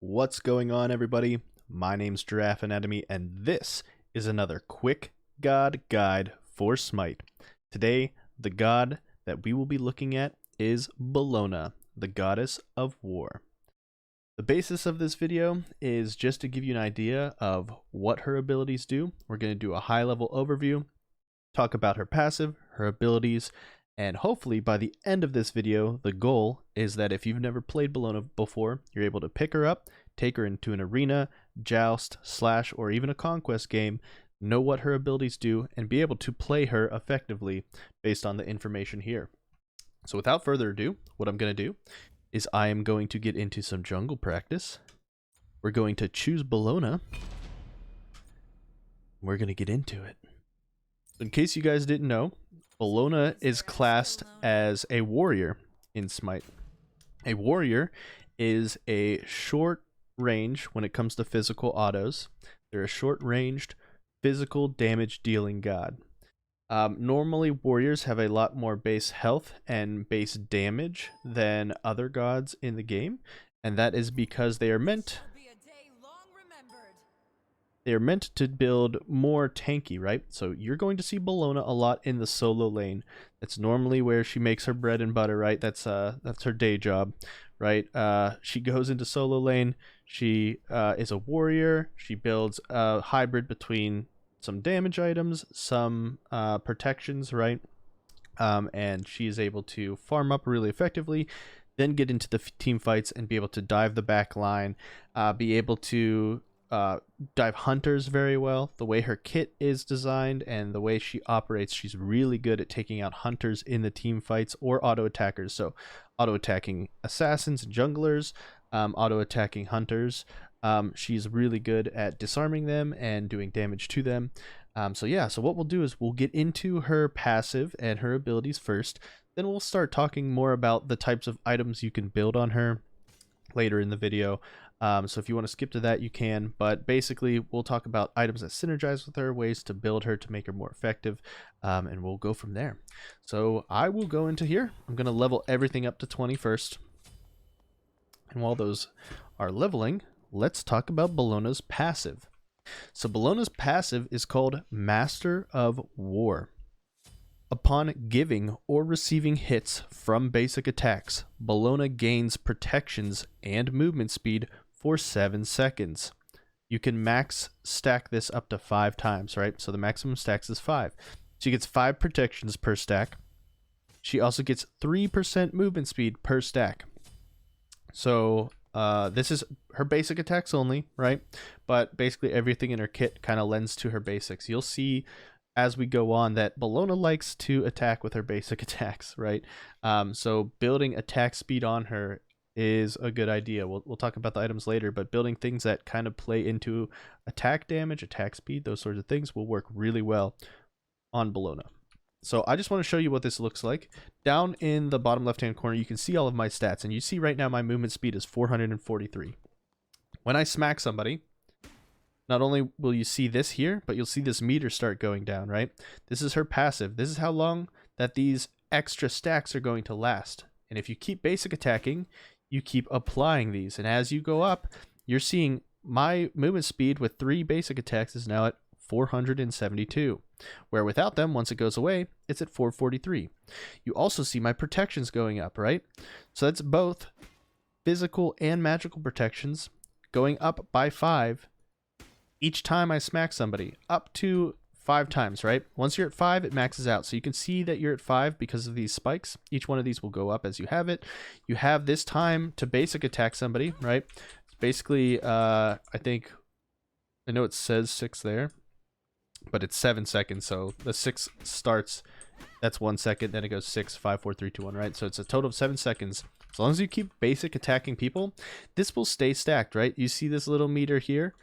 What's going on, everybody? My name's GiraffeAnatomy, and this is another quick god guide for Smite. Today, the god that we will be looking at is Bellona, the goddess of war. The basis of this video is just to give you an idea of what her abilities do. We're going to do a high-level overview, talk about her passive, her abilities, and hopefully by the end of this video, the goal is that if you've never played Bellona before, you're able to pick her up, take her into an arena, joust, slash, or even a conquest game, know what her abilities do, and be able to play her effectively based on the information here. So without further ado, what I'm going to do is I am going to get into some jungle practice. We're going to choose Bellona. We're going to get into it. In case you guys didn't know, Bellona is classed as a warrior in Smite. A warrior is a short range when it comes to physical autos. They're a short-ranged physical damage dealing god. Normally warriors have a lot more base health and base damage than other gods in the game, and that is because they are meant to build more tanky, right? So you're going to see Bellona a lot in the solo lane. That's normally where she makes her bread and butter, right? That's her day job, right? She goes into solo lane. She is a warrior. She builds a hybrid between some damage items, some protections, right? And she is able to farm up really effectively, then get into the team fights and be able to dive the back line, be able to dive hunters very well. The way her kit is designed and the way she operates, she's really good at taking out hunters in the team fights or auto attackers. So auto attacking assassins and junglers, auto attacking hunters. She's really good at disarming them and doing damage to them. So what we'll do is we'll get into her passive and her abilities first. Then we'll start talking more about the types of items you can build on her later in the video. So if you want to skip to that, you can, but basically we'll talk about items that synergize with her, ways to build her to make her more effective, and we'll go from there. So I will go into here. I'm going to level everything up to 20 first. And while those are leveling, let's talk about Bellona's passive. So Bellona's passive is called Master of War. Upon giving or receiving hits from basic attacks, Bellona gains protections and movement speed for 7 seconds. You can max stack this up to 5 times, right? So the maximum stacks is 5. She gets 5 protections per stack. She also gets 3% movement speed per stack. So this is her basic attacks only, right? But basically everything in her kit kind of lends to her basics. You'll see as we go on that Bellona likes to attack with her basic attacks, right? So building attack speed on her is a good idea. We'll talk about the items later, but building things that kind of play into attack damage, attack speed, those sorts of things will work really well on Bellona. So I just want to show you what this looks like. Down in the bottom left-hand corner, you can see all of my stats, and you see right now my movement speed is 443. When I smack somebody, not only will you see this here, but you'll see this meter start going down, right? This is her passive. This is how long that these extra stacks are going to last. And if you keep basic attacking, you keep applying these. And as you go up, you're seeing my movement speed with 3 basic attacks is now at 472. Where without them, once it goes away, it's at 443. You also see my protections going up, right? So that's both physical and magical protections going up by 5 each time I smack somebody, up to 5 times, right? Once you're at 5, it maxes out. So you can see that you're at 5 because of these spikes. Each one of these will go up as you have it. You have this time to basic attack somebody, right? It's basically, I know it says 6 there, but it's 7 seconds. So the 6 starts, that's 1 second, then it goes 6, 5, 4, 3, 2, 1, right? So it's a total of 7 seconds. As long as you keep basic attacking people, this will stay stacked, right? You see this little meter here?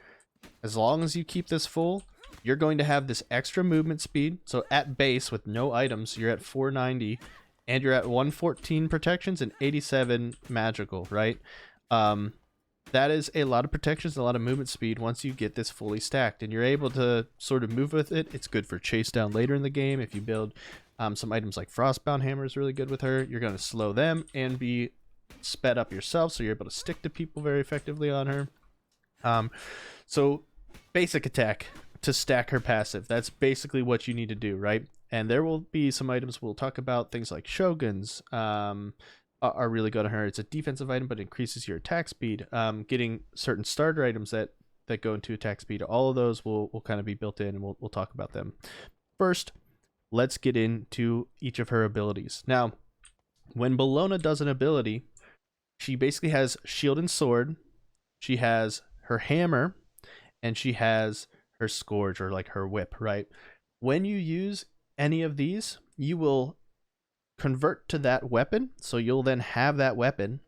As long as you keep this full, you're going to have this extra movement speed. So at base with no items, you're at 490 and you're at 114 protections and 87 magical, right? That is a lot of protections, a lot of movement speed once you get this fully stacked and you're able to sort of move with it. It's good for chase down later in the game. If you build some items like Frostbound Hammer is really good with her. You're going to slow them and be sped up yourself, so you're able to stick to people very effectively on her. So basic attack to stack her passive. That's basically what you need to do, right? And there will be some items we'll talk about. Things like shoguns are really good on her. It's a defensive item, but increases your attack speed. Getting certain starter items that go into attack speed. All of those will kind of be built in, and we'll talk about them. First, let's get into each of her abilities. Now, when Bellona does an ability, she basically has shield and sword. She has her hammer, and she has her scourge, or like her whip, right? When you use any of these, you will convert to that weapon, so you'll then have that weapon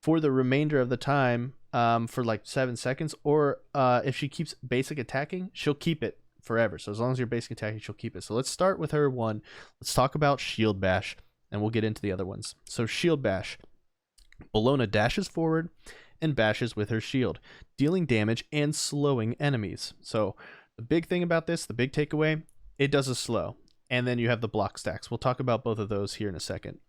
for the remainder of the time, for like 7 seconds, or if she keeps basic attacking, she'll keep it forever. So as long as you're basic attacking, she'll keep it. So let's start with her one. Let's talk about Shield Bash, and we'll get into the other ones. So Shield Bash. Bellona dashes forward and bashes with her shield, dealing damage and slowing enemies. So the big thing about this, the big takeaway, it does a slow. And then you have the block stacks. We'll talk about both of those here in a second.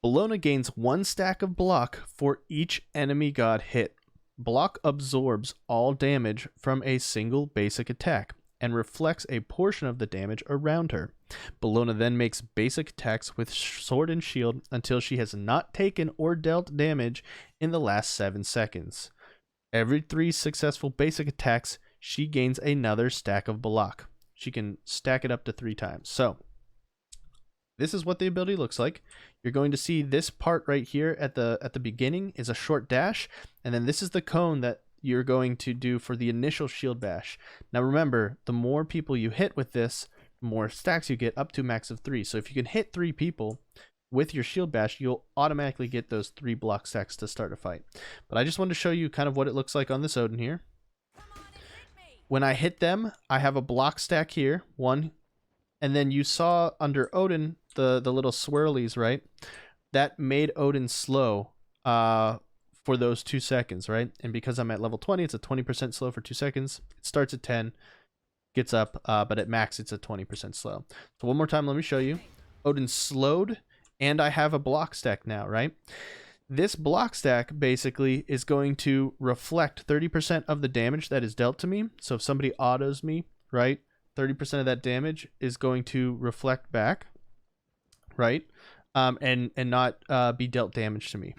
Bellona gains 1 stack of block for each enemy god hit. Block absorbs all damage from a single basic attack and reflects a portion of the damage around her. Bellona then makes basic attacks with sword and shield until she has not taken or dealt damage in the last 7 seconds. Every 3 successful basic attacks, she gains another stack of block. She can stack it up to 3 times. So this is what the ability looks like. You're going to see this part right here at the beginning is a short dash, and then this is the cone that you're going to do for the initial shield bash. Now remember, the more people you hit with this, the more stacks you get, up to max of 3. So if you can hit 3 people with your shield bash, you'll automatically get those 3 block stacks to start a fight. But I just wanted to show you kind of what it looks like on this Odin here. When I hit them, I have a block stack here, 1, and then you saw under Odin the little swirlies, right? That made Odin slow for those 2 seconds, right? And because I'm at level 20, it's a 20% slow for 2 seconds. It starts at 10, gets up, but at max it's a 20% slow. So one more time, let me show you. Odin slowed, and I have a block stack now, right? This block stack basically is going to reflect 30% of the damage that is dealt to me. So if somebody autos me, right, 30% of that damage is going to reflect back, right? And not be dealt damage to me.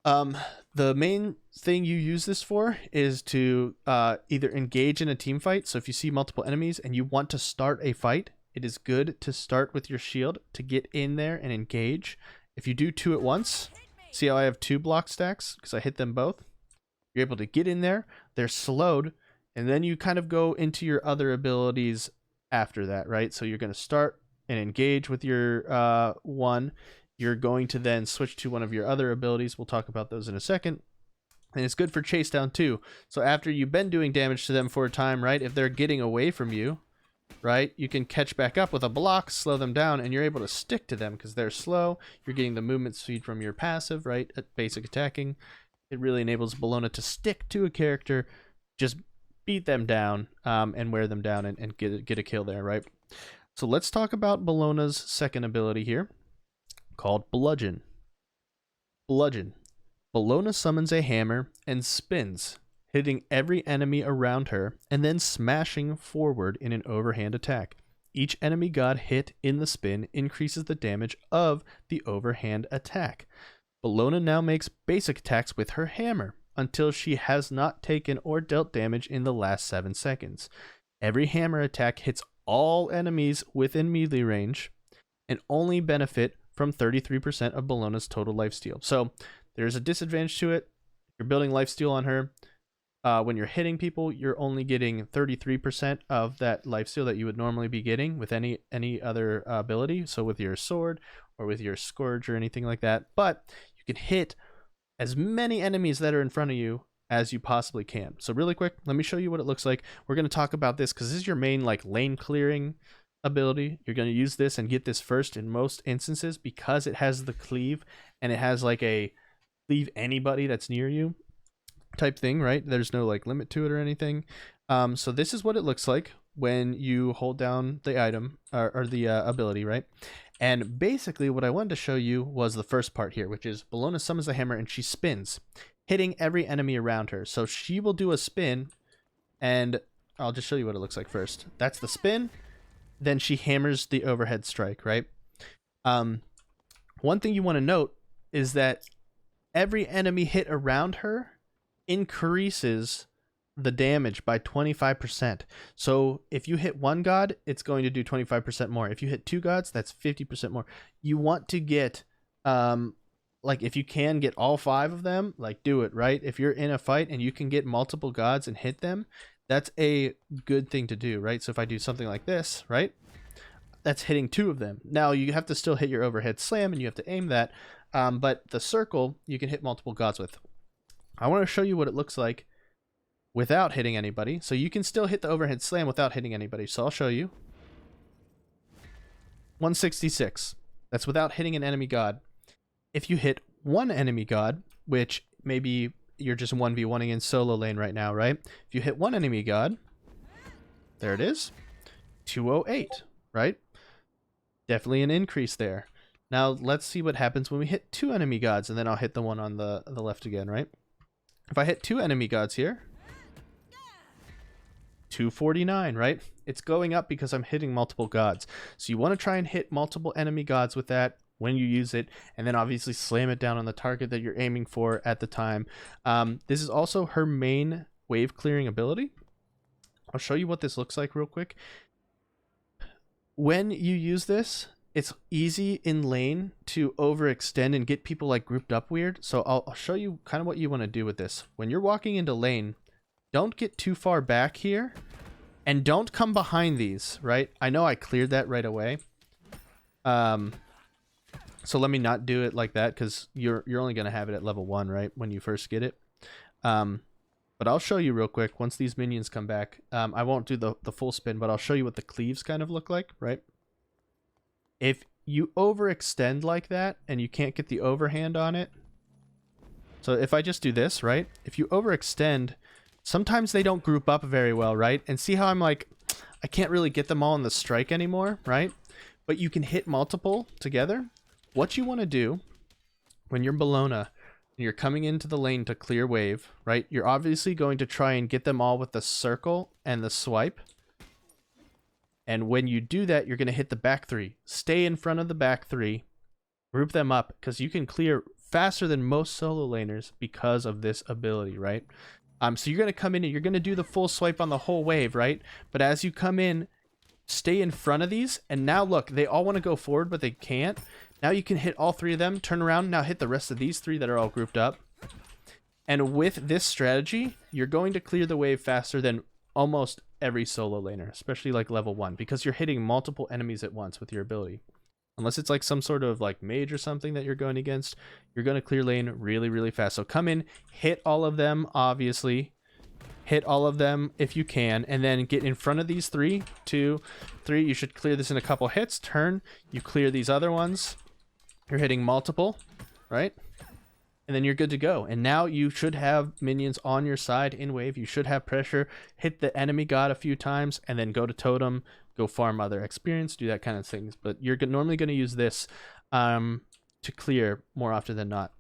The main thing you use this for is to either engage in a team fight. So if you see multiple enemies and you want to start a fight, it is good to start with your shield to get in there and engage. If you do 2 at once, see how I have 2 block stacks because I hit them both? You're able to get in there, they're slowed, and then you kind of go into your other abilities after that, right? So you're going to start and engage with your one. You're going to then switch to one of your other abilities. We'll talk about those in a second. And it's good for chase down too. So after you've been doing damage to them for a time, right? If they're getting away from you, right? You can catch back up with a block, slow them down, and you're able to stick to them because they're slow. You're getting the movement speed from your passive, right? At basic attacking. It really enables Bellona to stick to a character, just beat them down, and wear them down and get a kill there, right? So let's talk about Bellona's second ability here, called Bludgeon. Bludgeon. Bellona summons a hammer and spins, hitting every enemy around her and then smashing forward in an overhand attack. Each enemy god hit in the spin increases the damage of the overhand attack. Bellona now makes basic attacks with her hammer until she has not taken or dealt damage in the last 7 seconds. Every hammer attack hits all enemies within melee range and only benefit from 33% of Bellona's total lifesteal. So there's a disadvantage to it. You're building lifesteal on her. When you're hitting people, you're only getting 33% of that lifesteal that you would normally be getting with any other ability. So with your sword or with your scourge or anything like that. But you can hit as many enemies that are in front of you as you possibly can. So really quick, let me show you what it looks like. We're going to talk about this because this is your main like lane clearing ability. You're going to use this and get this first in most instances because it has the cleave and it has like a cleave anybody that's near you type thing, right? There's no like limit to it or anything. So this is what it looks like when you hold down the item or the ability, right? And basically what I wanted to show you was the first part here, which is Bellona summons the hammer and she spins, hitting every enemy around her. So she will do a spin, and I'll just show you what it looks like first. That's the spin. Then she hammers the overhead strike, right? One thing you want to note is that every enemy hit around her increases the damage by 25%. So if you hit one god, it's going to do 25% more. If you hit two gods, that's 50% more. You want to get, like, if you can get all 5 of them, like, do it, right? If you're in a fight and you can get multiple gods and hit them, that's a good thing to do, right? So if I do something like this, right? That's hitting 2 of them. Now you have to still hit your overhead slam and you have to aim that, but the circle you can hit multiple gods with. I want to show you what it looks like without hitting anybody. So you can still hit the overhead slam without hitting anybody. So I'll show you. 166. That's without hitting an enemy god. If you hit one enemy god, which maybe you're just 1v1ing in solo lane right now, right? If you hit one enemy god, there it is. 208, right? Definitely an increase there. Now let's see what happens when we hit 2 enemy gods, and then I'll hit the one on the left again, right? If I hit 2 enemy gods here, 249, right? It's going up because I'm hitting multiple gods. So you want to try and hit multiple enemy gods with that when you use it, and then obviously slam it down on the target that you're aiming for at the time. This is also her main wave clearing ability. I'll show you what this looks like real quick. When you use this, it's easy in lane to overextend and get people like grouped up weird. So I'll show you kind of what you want to do with this. When you're walking into lane, don't get too far back here, and don't come behind these, right? I know I cleared that right away. So let me not do it like that, because you're only going to have it at level 1, right? When you first get it. But I'll show you real quick once these minions come back. I won't do the full spin, but I'll show you what the cleaves kind of look like, right? If you overextend like that and you can't get the overhand on it. So if I just do this, right? If you overextend, sometimes they don't group up very well, right? And see how I'm like, I can't really get them all in the strike anymore, right? But you can hit multiple together. What you want to do when you're Bellona, you're coming into the lane to clear wave, right? You're obviously going to try and get them all with the circle and the swipe. And when you do that, you're going to hit the back 3. Stay in front of the back 3. Group them up, because you can clear faster than most solo laners because of this ability, right? So you're going to come in and you're going to do the full swipe on the whole wave, right? But as you come in, stay in front of these. And now look, they all want to go forward, but they can't. Now you can hit all 3 of them, turn around, now hit the rest of these 3 that are all grouped up. And with this strategy, you're going to clear the wave faster than almost every solo laner, especially like level 1, because you're hitting multiple enemies at once with your ability. Unless it's like some sort of like mage or something that you're going against, you're going to clear lane really, really fast. So come in, hit all of them, obviously. Hit all of them if you can, and then get in front of these 3, 2, 3. You should clear this in a couple hits. Turn, you clear these other ones. You're hitting multiple, right? And then you're good to go. And now you should have minions on your side in wave. You should have pressure. Hit the enemy god a few times, and then go to totem, go farm other experience, do that kind of things. But you're normally going to use this to clear more often than not,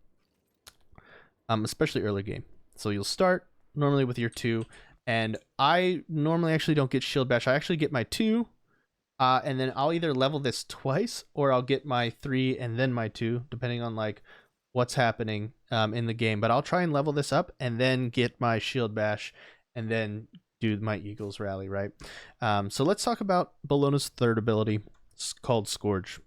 especially early game. So you'll start normally with your 2, and I normally actually don't get shield bash. I actually get my 2, and then I'll either level this twice, or I'll get my 3 and then my 2, depending on like what's happening in the game. But I'll try and level this up and then get my shield bash and then do my Eagles rally, right? So let's talk about Bellona's third ability. It's called Scourge.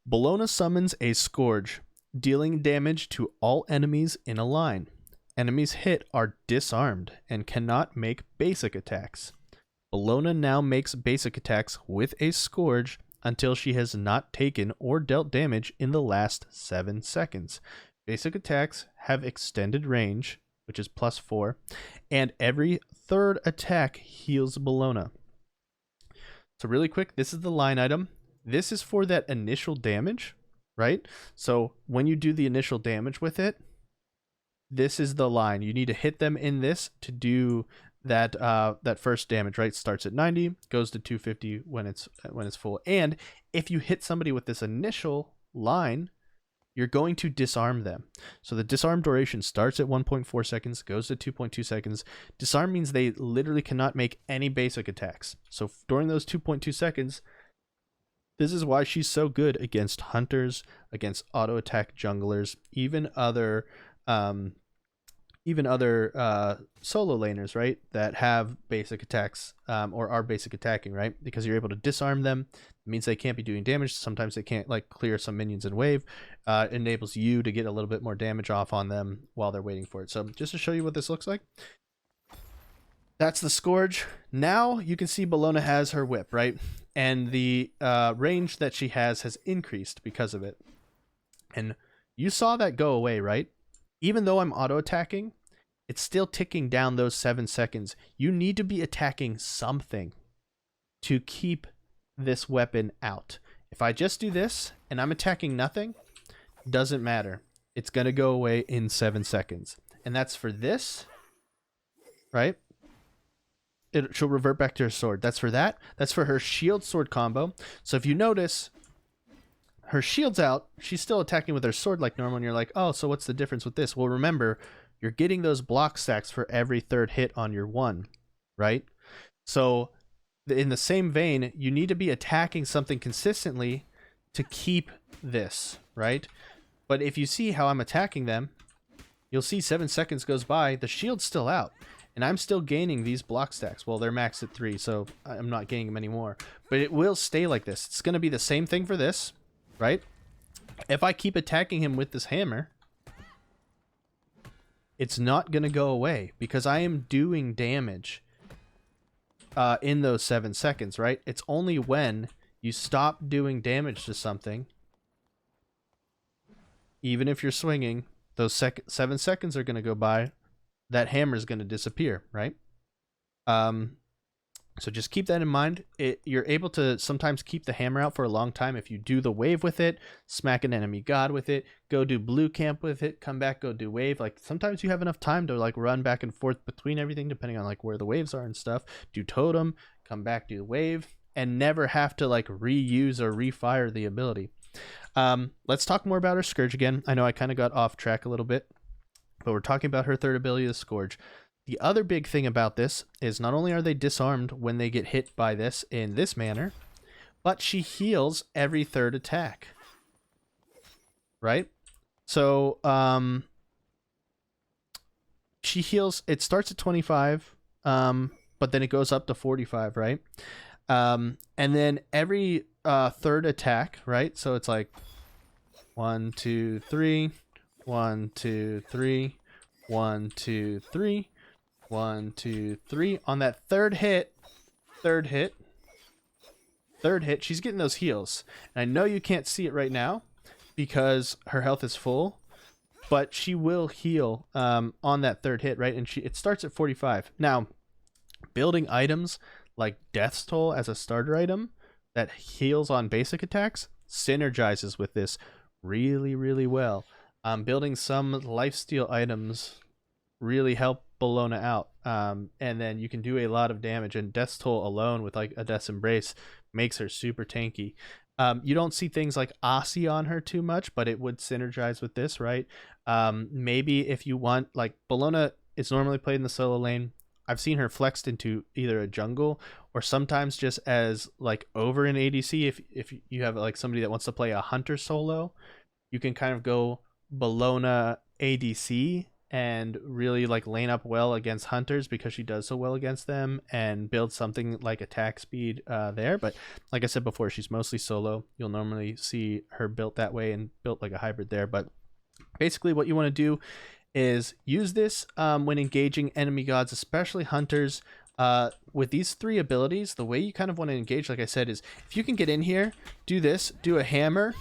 Bellona summons a Scourge, dealing damage to all enemies in a line. Enemies hit are disarmed and cannot make basic attacks. Bellona now makes basic attacks with a Scourge until she has not taken or dealt damage in the last 7 seconds. Basic attacks have extended range, which is +4, and every third attack heals Bellona. So really quick, this is the line item. This is for that initial damage, right? So when you do the initial damage with it, this is the line. You need to hit them in this to do that first damage, right? Starts at 90, goes to 250 when it's full. And if you hit somebody with this initial line, you're going to disarm them. So the disarm duration starts at 1.4 seconds, goes to 2.2 seconds. Disarm means they literally cannot make any basic attacks. So during those 2.2 seconds, this is why she's so good against hunters, against auto attack junglers, even other solo laners, right, that have basic attacks or are basic attacking, right? Because you're able to disarm them. It means they can't be doing damage. Sometimes they can't like clear some minions in wave. It enables you to get a little bit more damage off on them while they're waiting for it. So just to show you what this looks like, that's the Scourge. Now you can see Bellona has her whip, right? And the range that she has increased because of it. And you saw that go away, right? Even though I'm auto-attacking, it's still ticking down those 7 seconds. You need to be attacking something to keep this weapon out. If I just do this and I'm attacking nothing, doesn't matter. It's going to go away in 7 seconds. And that's for this, right? She'll revert back to her sword. That's for that. That's for her shield sword combo. So if you notice, her shield's out, she's still attacking with her sword like normal, and you're like, oh, so what's the difference with this? Well, remember, you're getting those block stacks for every third hit on your one, right? So in the same vein, you need to be attacking something consistently to keep this, right? But if you see how I'm attacking them, you'll see 7 seconds goes by, the shield's still out, and I'm still gaining these block stacks. Well, they're maxed at 3, so I'm not gaining them anymore. But it will stay like this. It's going to be the same thing for this, right? If I keep attacking him with this hammer, it's not going to go away because I am doing damage in those 7 seconds, right? It's only when you stop doing damage to something, even if you're swinging, those 7 seconds are going to go by, that hammer is going to disappear, right? So just keep that in mind. You're able to sometimes keep the hammer out for a long time if you do the wave with it, smack an enemy god with it, go do blue camp with it, come back, go do wave. Like sometimes you have enough time to like run back and forth between everything depending on like where the waves are and stuff. Do totem, come back, do the wave, and never have to like reuse or refire the ability. Let's talk more about her Scourge again. I know I kind of got off track a little bit, but we're talking about her third ability, the Scourge. The other big thing about this is not only are they disarmed when they get hit by this in this manner, but she heals every third attack. Right? So, she heals, it starts at 25, but then it goes up to 45, right? And then every third attack, right? So it's like 1, 2, 3, 1, 2, 3, 1, 2, 3. 1, 2, 3. On that third hit, she's getting those heals. And I know you can't see it right now because her health is full, but she will heal on that third hit, right? And it starts at 45. Now, building items like Death's Toll as a starter item that heals on basic attacks synergizes with this really, really well. Building some lifesteal items really help Bellona out, and then you can do a lot of damage, and Death's Toll alone with like a Death's Embrace makes her super tanky. You don't see things like Aussie on her too much, but it would synergize with this, right? Maybe if you want, like Bellona is normally played in the solo lane. I've seen her flexed into either a jungle or sometimes just as like over an ADC. If you have like somebody that wants to play a hunter solo, you can kind of go Bellona ADC and really like lane up well against hunters because she does so well against them, and build something like attack speed there. But like I said before, she's mostly solo. You'll normally see her built that way and built like a hybrid there. But basically what you want to do is use this when engaging enemy gods, especially hunters. With these 3 abilities, the way you kind of want to engage, like I said, is if you can get in here, do this, do a hammer,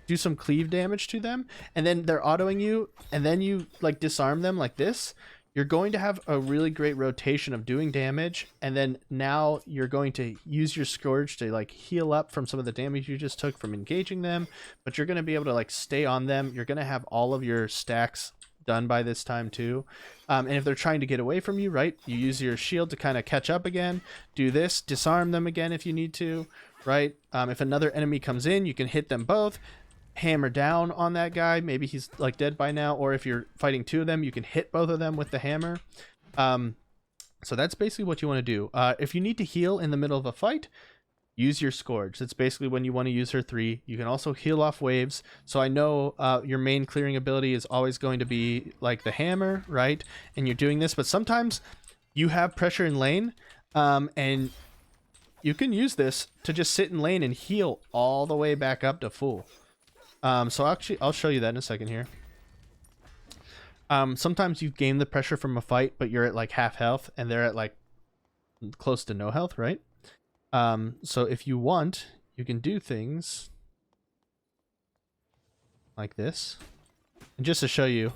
do some cleave damage to them, and then they're autoing you, and then you like disarm them like this, you're going to have a really great rotation of doing damage. And then now you're going to use your Scourge to like heal up from some of the damage you just took from engaging them, but you're going to be able to like stay on them. You're going to have all of your stacks done by this time too. And if they're trying to get away from you, right, you use your shield to kind of catch up again, do this, disarm them again if you need to, right? If another enemy comes in, you can hit them both, hammer down on that guy. Maybe he's like dead by now, or if you're fighting two of them, you can hit both of them with the hammer. So that's basically what you want to do. If you need to heal in the middle of a fight, use your Scourge. That's basically when you want to use her 3. You can also heal off waves. So I know your main clearing ability is always going to be like the hammer, right? And you're doing this, but sometimes you have pressure in lane, and you can use this to just sit in lane and heal all the way back up to full. So actually, I'll show you that in a second here. Sometimes you gain the pressure from a fight, but you're at like half health and they're at like close to no health, right? So if you want, you can do things like this. And just to show you,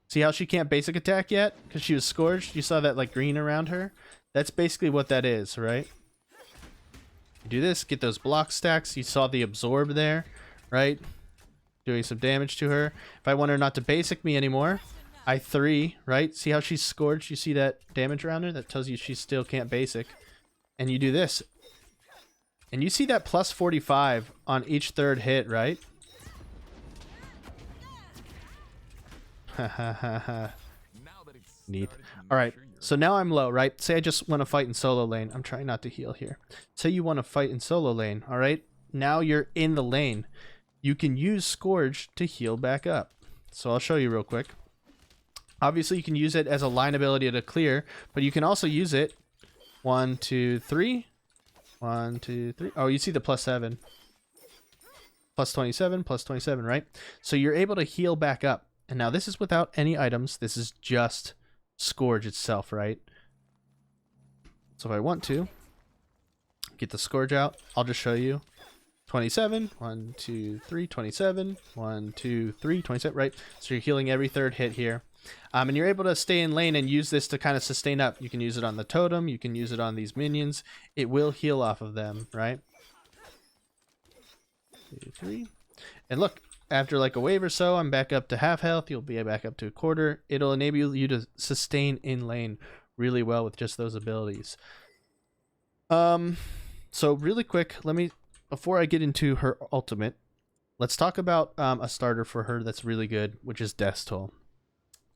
see how she can't basic attack yet? Because she was scourged. You saw that like green around her? That's basically what that is, right? You do this, get those block stacks. You saw the absorb there, right? Doing some damage to her. If I want her not to basic me anymore, I 3, right? See how she's scourged? You see that damage around her? That tells you she still can't basic. And you do this. And you see that plus 45 on each third hit, right? Neat. Alright, so now I'm low, right? Say I just want to fight in solo lane. I'm trying not to heal here. Say you want to fight in solo lane, alright? Now you're in the lane. You can use Scourge to heal back up. So I'll show you real quick. Obviously, you can use it as a line ability to clear, but you can also use it 1, 2, 3. 1, 2, 3. Oh, you see the plus 7. Plus 27, plus 27, right? So you're able to heal back up. And now this is without any items. This is just Scourge itself, right? So if I want to get the Scourge out, I'll just show you. 27, 1, 2, 3, 27, 1, 2, 3, 27, right? So you're healing every third hit here. And you're able to stay in lane and use this to kind of sustain up. You can use it on the totem, you can use it on these minions. It will heal off of them, right? 2, 3. And look, after like a wave or so, I'm back up to half health. You'll be back up to a quarter. It'll enable you to sustain in lane really well with just those abilities. So really quick, before I get into her ultimate, let's talk about a starter for her that's really good, which is Death's Toll.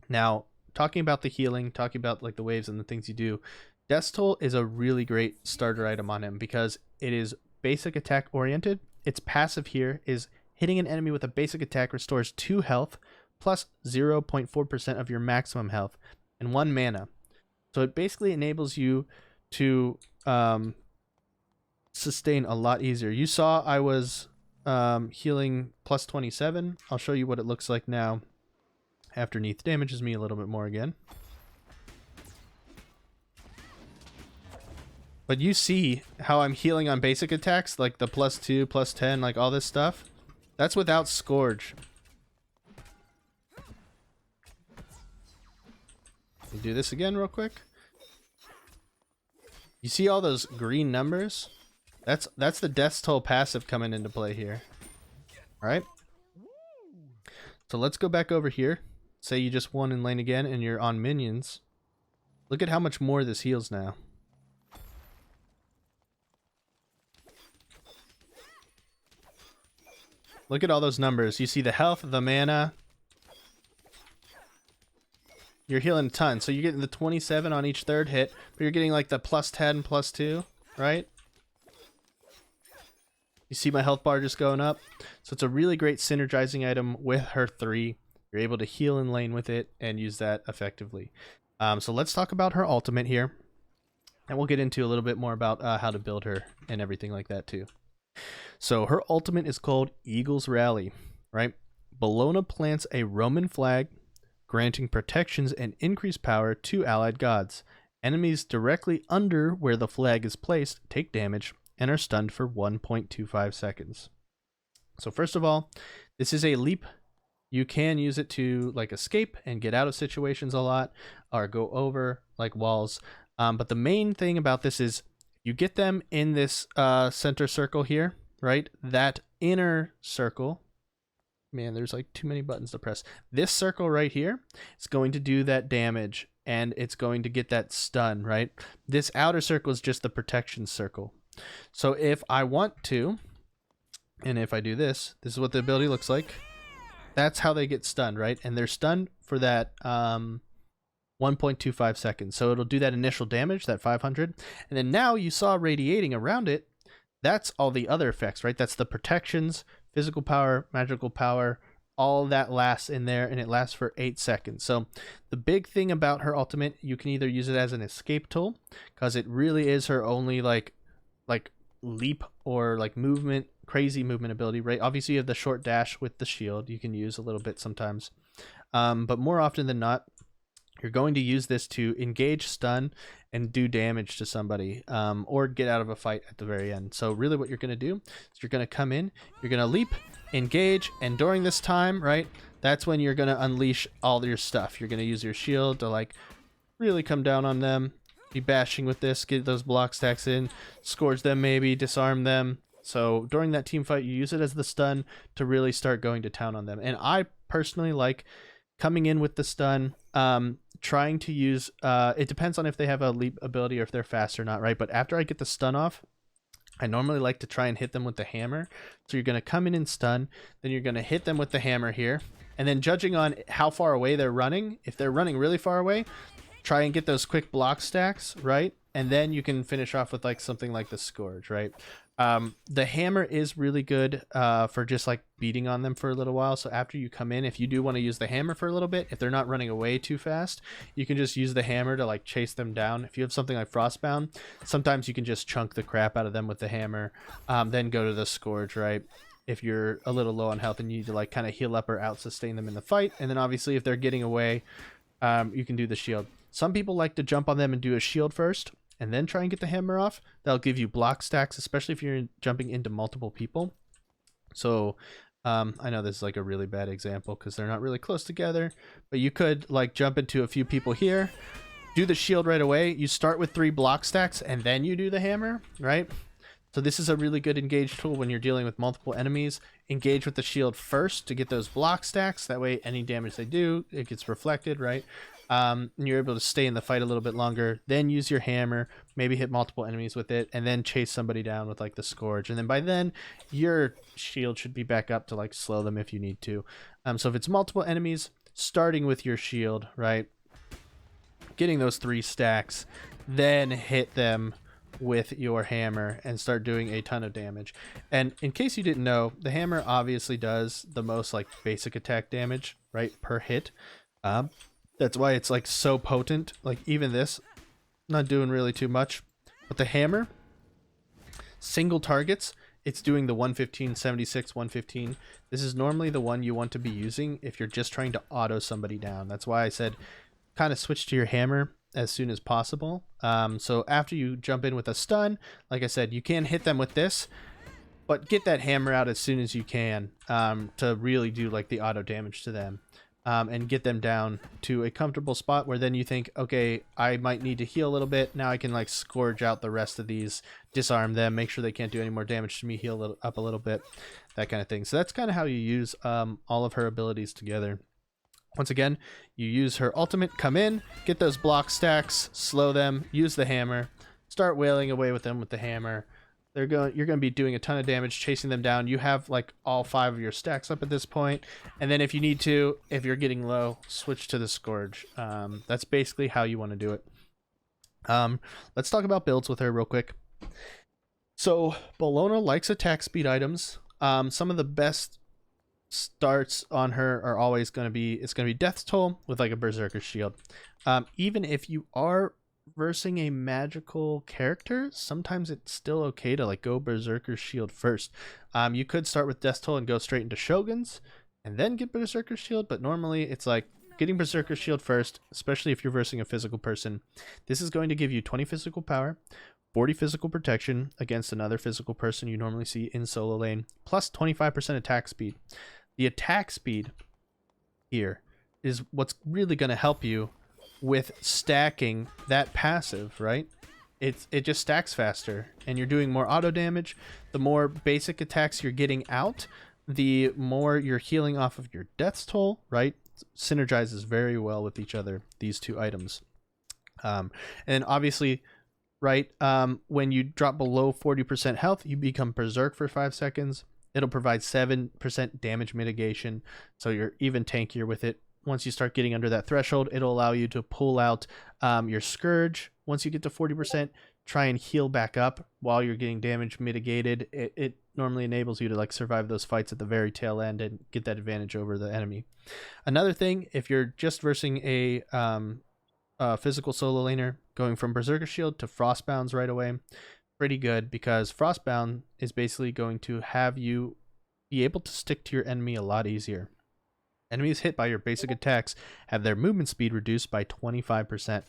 Now, talking about the healing, talking about like the waves and the things you do, Death's Toll is a really great starter item on him because it is basic attack oriented. Its passive here is hitting an enemy with a basic attack restores 2 health plus 0.4% of your maximum health and 1 mana. So it basically enables you to sustain a lot easier. You saw I was healing plus 27. I'll show you what it looks like now after Neath damages me a little bit more again. But you see how I'm healing on basic attacks, like the plus 2, plus 10, like all this stuff. That's without Scourge. Let me do this again real quick. You see all those green numbers? That's the Death's Toll passive coming into play here. Alright? So let's go back over here. Say you just won in lane again and you're on minions. Look at how much more this heals now. Look at all those numbers. You see the health, the mana. You're healing a ton. So you're getting the 27 on each third hit, but you're getting like the plus 10, plus 2, right? You see my health bar just going up? So it's a really great synergizing item with her 3. You're able to heal in lane with it and use that effectively. So let's talk about her ultimate here. And we'll get into a little bit more about how to build her and everything like that too. So her ultimate is called Eagle's Rally, right? Bellona plants a Roman flag, granting protections and increased power to allied gods. Enemies directly under where the flag is placed take damage and are stunned for 1.25 seconds. So first of all, this is a leap. You can use it to like escape and get out of situations a lot or go over like walls. But the main thing about this is you get them in this center circle here, right? That inner circle, man, there's like too many buttons to press. This circle right here is going to do that damage and it's going to get that stun, right? This outer circle is just the protection circle. So if I want to, and if I do this, this is what the ability looks like. That's how they get stunned, right? And they're stunned for that 1.25 seconds. So it'll do that initial damage, that 500. And then now you saw radiating around it. That's all the other effects, right? That's the protections, physical power, magical power, all that lasts in there, and it lasts for 8 seconds. So the big thing about her ultimate, you can either use it as an escape tool, because it really is her only like leap or like movement, crazy movement ability, right? Obviously you have the short dash with the shield you can use a little bit sometimes, but more often than not you're going to use this to engage, stun, and do damage to somebody, or get out of a fight at the very end. So really what you're going to do is you're going to come in, you're going to leap, engage, and during this time, right, that's when you're going to unleash all your stuff. You're going to use your shield to like really come down on them, be bashing with this, get those block stacks in, scourge them maybe, disarm them. So during that team fight, you use it as the stun to really start going to town on them. And I personally like coming in with the stun, trying to use, it depends on if they have a leap ability or if they're fast or not, right? But after I get the stun off, I normally like to try and hit them with the hammer. So you're going to come in and stun, then you're going to hit them with the hammer here. And then judging on how far away they're running, if they're running really far away, try and get those quick block stacks, right? And then you can finish off with like something like the Scourge, right? The hammer is really good for just like beating on them for a little while. So after you come in, if you do want to use the hammer for a little bit, if they're not running away too fast, you can just use the hammer to like chase them down. If you have something like Frostbound, sometimes you can just chunk the crap out of them with the hammer, then go to the Scourge, right? If you're a little low on health and you need to like kind of heal up or out sustain them in the fight. And then obviously if they're getting away, you can do the shield. Some people like to jump on them and do a shield first and then try and get the hammer off. That'll give you block stacks, especially if you're jumping into multiple people. So I know this is like a really bad example because they're not really close together, but you could like jump into a few people here, do the shield right away. You start with 3 block stacks and then you do the hammer, right? So this is a really good engage tool when you're dealing with multiple enemies. Engage with the shield first to get those block stacks. That way any damage they do, it gets reflected, right? And you're able to stay in the fight a little bit longer. Then use your hammer, maybe hit multiple enemies with it, and then chase somebody down with like the Scourge. And then by then, your shield should be back up to like slow them if you need to. So if it's multiple enemies, starting with your shield, right? Getting those 3 stacks, then hit them with your hammer and start doing a ton of damage. And in case you didn't know, the hammer obviously does the most like basic attack damage, right, per hit. That's why it's like so potent. Like even this, not doing really too much, but the hammer, single targets, it's doing the 115, 76, 115. This is normally the one you want to be using if you're just trying to auto somebody down. That's why I said kind of switch to your hammer as soon as possible. So after you jump in with a stun, like I said, you can hit them with this, but get that hammer out as soon as you can to really do like the auto damage to them. And get them down to a comfortable spot where then you think, okay, I might need to heal a little bit. Now I can like Scourge out the rest of these, disarm them, make sure they can't do any more damage to me, heal up a little bit, that kind of thing. So that's kind of how you use all of her abilities together. Once again, you use her ultimate, come in, get those block stacks, slow them, use the hammer, start wailing away with them with the hammer. You're going to be doing a ton of damage, chasing them down. You have like all 5 of your stacks up at this point. And then if you need to, if you're getting low, switch to the Scourge. That's basically how you want to do it. Let's talk about builds with her real quick. So Bellona likes attack speed items. Some of the best starts on her are always going to be, it's going to be Death's Toll with like a Berserker Shield. Even if you are versing a magical character, sometimes it's still okay to like go Berserker Shield first. You could start with Death Toll and go straight into Shogun's and then get Berserker Shield, but normally it's like getting Berserker Shield first, especially if you're versing a physical person. This is going to give you 20 physical power, 40 physical protection against another physical person you normally see in solo lane, plus 25% attack speed. The attack speed here is what's really going to help you with stacking that passive, right? It just stacks faster and you're doing more auto damage. The more basic attacks you're getting out, the more you're healing off of your Death's Toll, right? Synergizes very well with each other, these 2 items. And obviously right? When you drop below 40% health, you become berserk for 5 seconds. It'll provide 7% damage mitigation, so you're even tankier with it. Once you start getting under that threshold, it'll allow you to pull out your Scourge. Once you get to 40%, try and heal back up while you're getting damage mitigated. It normally enables you to like survive those fights at the very tail end and get that advantage over the enemy. Another thing, if you're just versing a physical solo laner, going from Berserker Shield to Frostbounds right away, pretty good, because Frostbound is basically going to have you be able to stick to your enemy a lot easier. Enemies hit by your basic attacks have their movement speed reduced by 25%,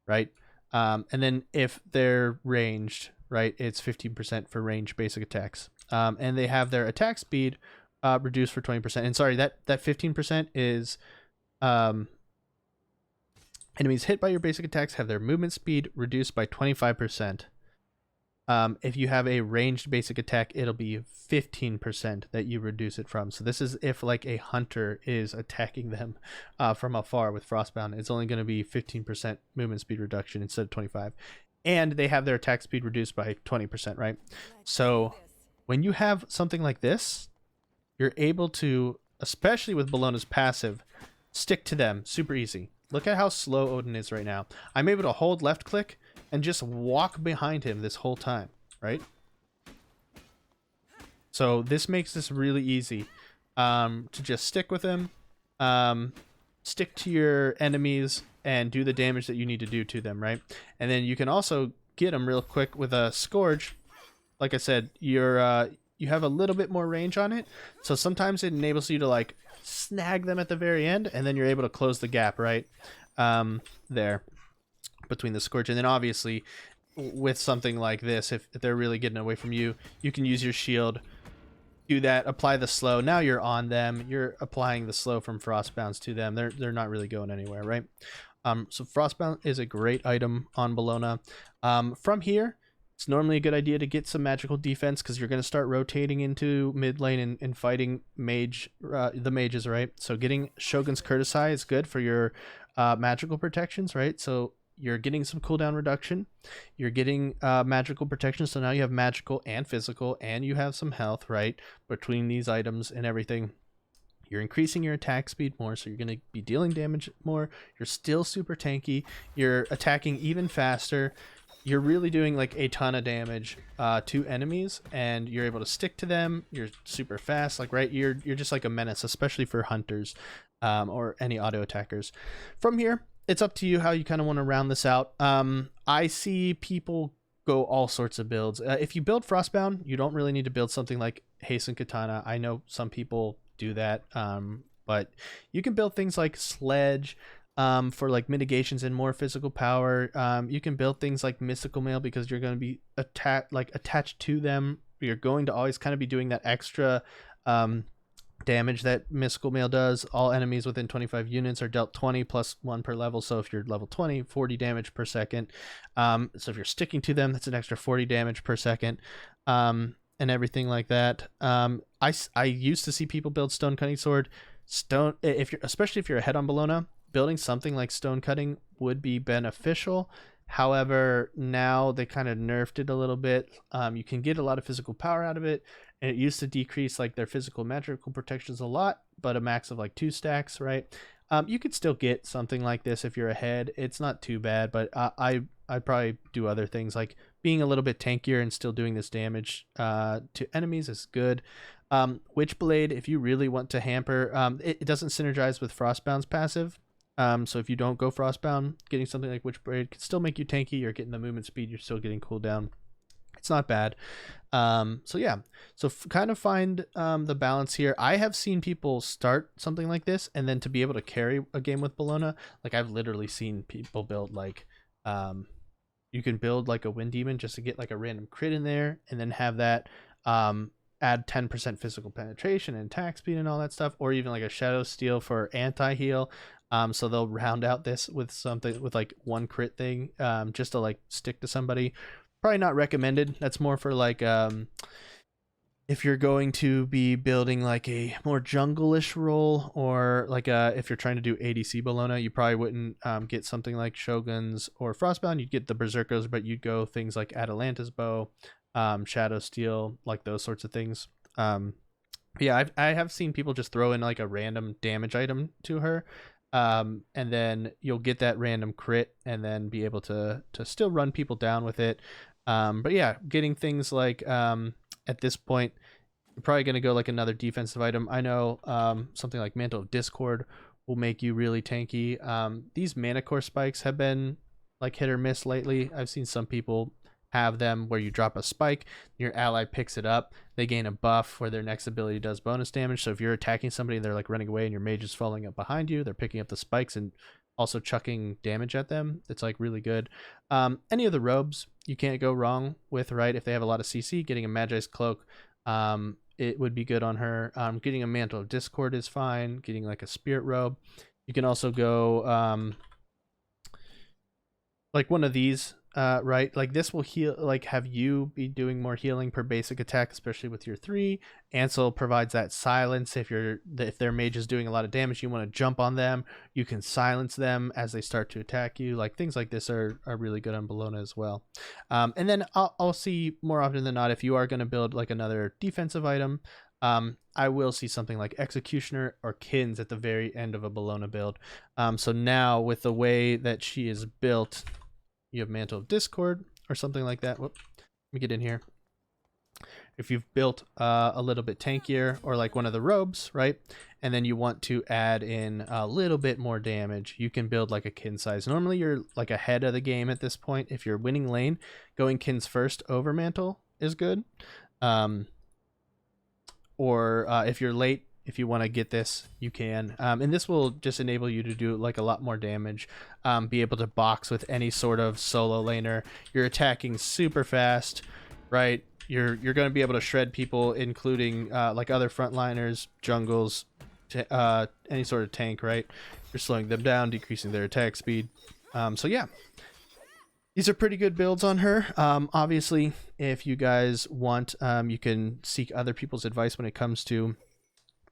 right? And then if they're ranged, right, it's 15% for ranged basic attacks. And they have their attack speed reduced for 20%. And sorry, that 15% is enemies hit by your basic attacks have their movement speed reduced by 25%. If you have a ranged basic attack, it'll be 15% that you reduce it from. So this is if like a hunter is attacking them from afar with Frostbound. It's only going to be 15% movement speed reduction instead of 25. And they have their attack speed reduced by 20%, right? So when you have something like this, you're able to, especially with Bellona's passive, stick to them super easy. Look at how slow Odin is right now. I'm able to hold left click and just walk behind him this whole time, right? So this makes this really easy to just stick with him, stick to your enemies, and do the damage that you need to do to them, right? And then you can also get them real quick with a Scourge. Like I said, you have a little bit more range on it, so sometimes it enables you to like snag them at the very end, and then you're able to close the gap right there between the Scourge. And then obviously with something like this, if they're really getting away from you, you can use your shield, do that, apply the slow. Now you're on them, you're applying the slow from Frostbounds to them. They're not really going anywhere, right? So Frostbound is a great item on Bellona. From here, it's normally a good idea to get some magical defense, because you're going to start rotating into mid lane and fighting the mages, right? So getting Shogun's Courtesy is good for your magical protections, right? So you're getting some cooldown reduction, you're getting magical protection, so now you have magical and physical, and you have some health, right, between these items and everything. You're increasing your attack speed more, so you're going to be dealing damage more. You're still super tanky, you're attacking even faster. You're really doing like a ton of damage to enemies, and you're able to stick to them. You're super fast, like, right? You're just like a menace, especially for hunters or any auto attackers. From here, it's up to you how you kind of want to round this out. I see people go all sorts of builds. If you build Frostbound, you don't really need to build something like Hasten Katana. I know some people do that, but you can build things like Sledge, for like mitigations and more physical power. You can build things like Mystical Mail, because you're going to be attached to them. You're going to always kind of be doing that extra damage that Mystical Mail does. All enemies within 25 units are dealt 20 plus 1 per level. So if you're level 20, 40 damage per second. So if you're sticking to them, that's an extra 40 damage per second. And everything like that. I used to see people build Stone Cutting Sword. Especially if you're ahead on Bellona, building something like Stone Cutting would be beneficial. However, now they kind of nerfed it a little bit. You can get a lot of physical power out of it, and it used to decrease like their physical magical protections a lot, but a max of like 2 stacks, right? You could still get something like this if you're ahead. It's not too bad, but I'd probably do other things, like being a little bit tankier and still doing this damage to enemies is good. Witchblade, if you really want to hamper, it doesn't synergize with Frostbound's passive. So if you don't go Frostbound, getting something like Witchblade can still make you tanky. You're getting the movement speed, you're still getting cooldown. It's not bad. So yeah, so kind of find the balance here. I have seen people start something like this, and then to be able to carry a game with Bellona, like I've literally seen people build like you can build like a Wind Demon just to get like a random crit in there, and then have that add 10% physical penetration and attack speed and all that stuff, or even like a Shadow Steel for anti-heal. So they'll round out this with something with like 1 crit thing, just to like stick to somebody. Probably not recommended. That's more for like if you're going to be building like a more jungle-ish role, or like if you're trying to do ADC Bellona, you probably wouldn't get something like Shoguns or Frostbound. You'd get the Berserkers, but you'd go things like Atalanta's Bow, Shadow Steel, like those sorts of things. Yeah, I have seen people just throw in like a random damage item to her, and then you'll get that random crit, and then be able to still run people down with it. But yeah, getting things like at this point, you're probably going to go like another defensive item. I know something like Mantle of Discord will make you really tanky. These Mana Core spikes have been like hit or miss lately. I've seen some people have them where you drop a spike, your ally picks it up, they gain a buff where their next ability does bonus damage. So if you're attacking somebody and they're like running away and your mage is following up behind you, they're picking up the spikes and also chucking damage at them. It's like really good. Any of the robes you can't go wrong with, right? If they have a lot of CC, getting a Magi's Cloak, it would be good on her. Getting a Mantle of Discord is fine. Getting like a Spirit Robe. You can also go like one of these, right? Like this will heal, like have you be doing more healing per basic attack, especially with your 3. Ansel provides that silence. If their mage is doing a lot of damage, you want to jump on them, you can silence them as they start to attack you. Like things like this are really good on Bellona as well. And then I'll see more often than not, if you are going to build like another defensive item, I will see something like Executioner or Kins at the very end of a Bellona build. So now with the way that she is built, you have Mantle of Discord or something like that. Whoop, let me get in here. If you've built a little bit tankier, or like one of the robes, right? And then you want to add in a little bit more damage, you can build like a kin size. Normally you're like ahead of the game at this point. If you're winning lane, going kins first over Mantle is good. Or if you're late, if you want to get this, you can. And this will just enable you to do like a lot more damage, be able to box with any sort of solo laner. You're attacking super fast, right? You're going to be able to shred people, including like other frontliners, jungles, any sort of tank, right? You're slowing them down, decreasing their attack speed. So yeah, these are pretty good builds on her. Obviously, if you guys want, you can seek other people's advice when it comes to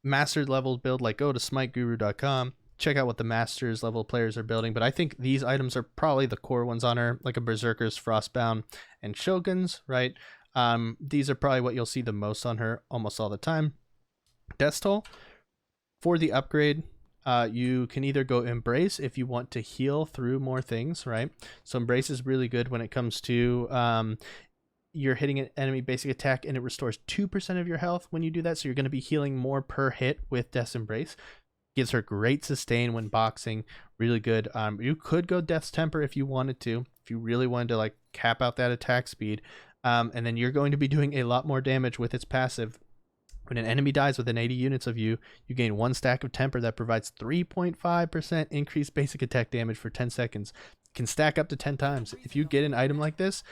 mastered level build. Like go to smiteguru.com, check out what the masters level players are building. But I think these items are probably the core ones on her, like a Berserkers, Frostbound, and Shoguns, right? These are probably what you'll see the most on her almost all the time. Death Toll, for the upgrade, you can either go Embrace if you want to heal through more things, right? So Embrace is really good when it comes to you're hitting an enemy basic attack and it restores 2% of your health when you do that. So you're going to be healing more per hit with Death's Embrace. Gives her great sustain when boxing. Really good. You could go Death's Temper if you wanted to, if you really wanted to like cap out that attack speed. And then you're going to be doing a lot more damage with its passive. When an enemy dies within 80 units of you, you gain 1 stack of Temper that provides 3.5% increased basic attack damage for 10 seconds. Can stack up to 10 times. If you get an item like this,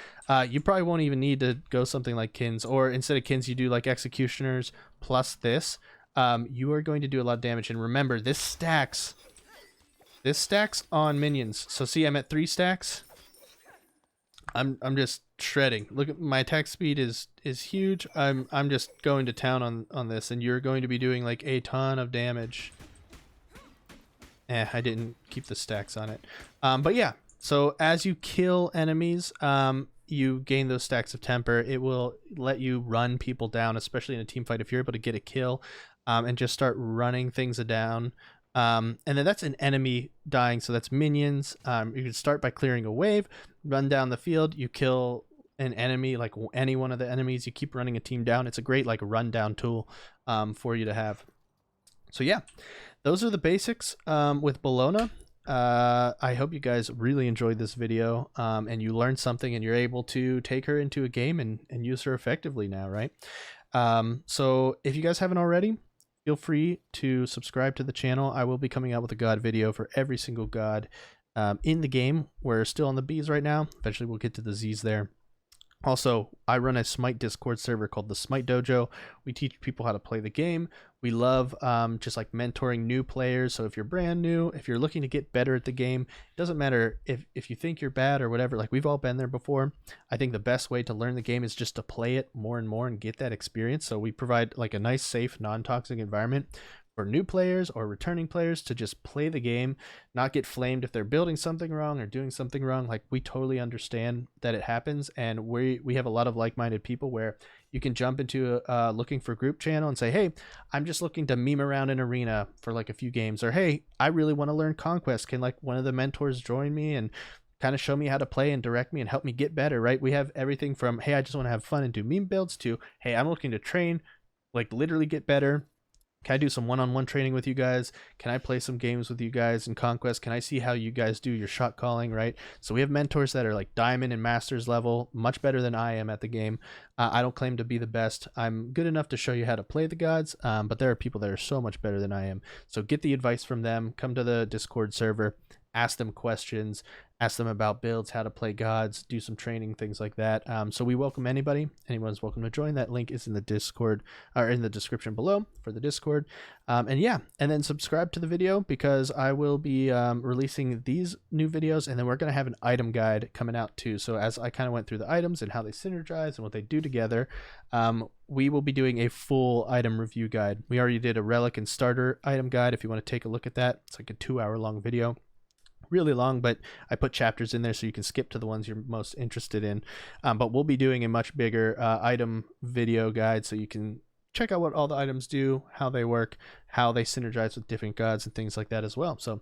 you probably won't even need to go something like Kins, or instead of Kins, you do like Executioners plus this. You are going to do a lot of damage. And remember, this stacks on minions. So see, I'm at 3 stacks. I'm just shredding. Look at my attack speed is huge. I'm just going to town on this, and you're going to be doing like a ton of damage. I didn't keep the stacks on it. But yeah, so as you kill enemies, you gain those stacks of Temper. It will let you run people down, especially in a team fight if you're able to get a kill, and just start running things down. And then that's an enemy dying, so that's minions. You can start by clearing a wave, run down the field, you kill an enemy, like any one of the enemies, you keep running a team down. It's a great like rundown tool for you to have. So yeah, those are the basics with Bellona. I hope you guys really enjoyed this video, and you learned something, and you're able to take her into a game and use her effectively now, right? So if you guys haven't already, feel free to subscribe to the channel. I will be coming out with a god video for every single god in the game. We're still on the Bs right now. Eventually we'll get to the Zs there. Also, I run a Smite Discord server called the Smite Dojo. We teach people how to play the game. We love just like mentoring new players. So if you're brand new, if you're looking to get better at the game, it doesn't matter if you think you're bad or whatever. Like, we've all been there before. I think the best way to learn the game is just to play it more and more and get that experience. So we provide like a nice, safe, non-toxic environment for new players or returning players to just play the game, not get flamed if they're building something wrong or doing something wrong. Like, we totally understand that it happens, and we have a lot of like-minded people where you can jump into looking for group channel and say, hey, I'm just looking to meme around an arena for like a few games, or hey, I really want to learn conquest, can like one of the mentors join me and kind of show me how to play and direct me and help me get better, right? We have everything from, hey, I just want to have fun and do meme builds, to, hey, I'm looking to train, like literally get better. Can I do some one-on-one training with you guys? Can I play some games with you guys in Conquest? Can I see how you guys do your shot calling, right? So we have mentors that are like diamond and masters level, much better than I am at the game. I don't claim to be the best. I'm good enough to show you how to play the gods, but there are people that are so much better than I am. So get the advice from them. Come to the Discord server, ask them questions, ask them about builds, how to play gods, do some training, things like that. So we welcome anybody. Anyone's welcome to join. That link is in the Discord, or in the description below for the Discord. And yeah, and then subscribe to the video, because I will be releasing these new videos, and then we're going to have an item guide coming out too. So as I kind of went through the items and how they synergize and what they do together, we will be doing a full item review guide. We already did a relic and starter item guide. If you want to take a look at that, it's like a 2-hour long video. Really long, but I put chapters in there so you can skip to the ones you're most interested in. But we'll be doing a much bigger item video guide, so you can check out what all the items do, how they work, how they synergize with different gods and things like that as well. So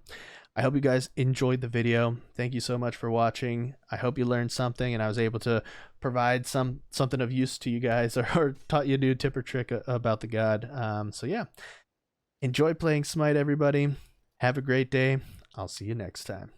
I hope you guys enjoyed the video. Thank you so much for watching. I hope you learned something and I was able to provide something of use to you guys, or taught you a new tip or trick about the god. So yeah, enjoy playing Smite, everybody. Have a great day. I'll see you next time.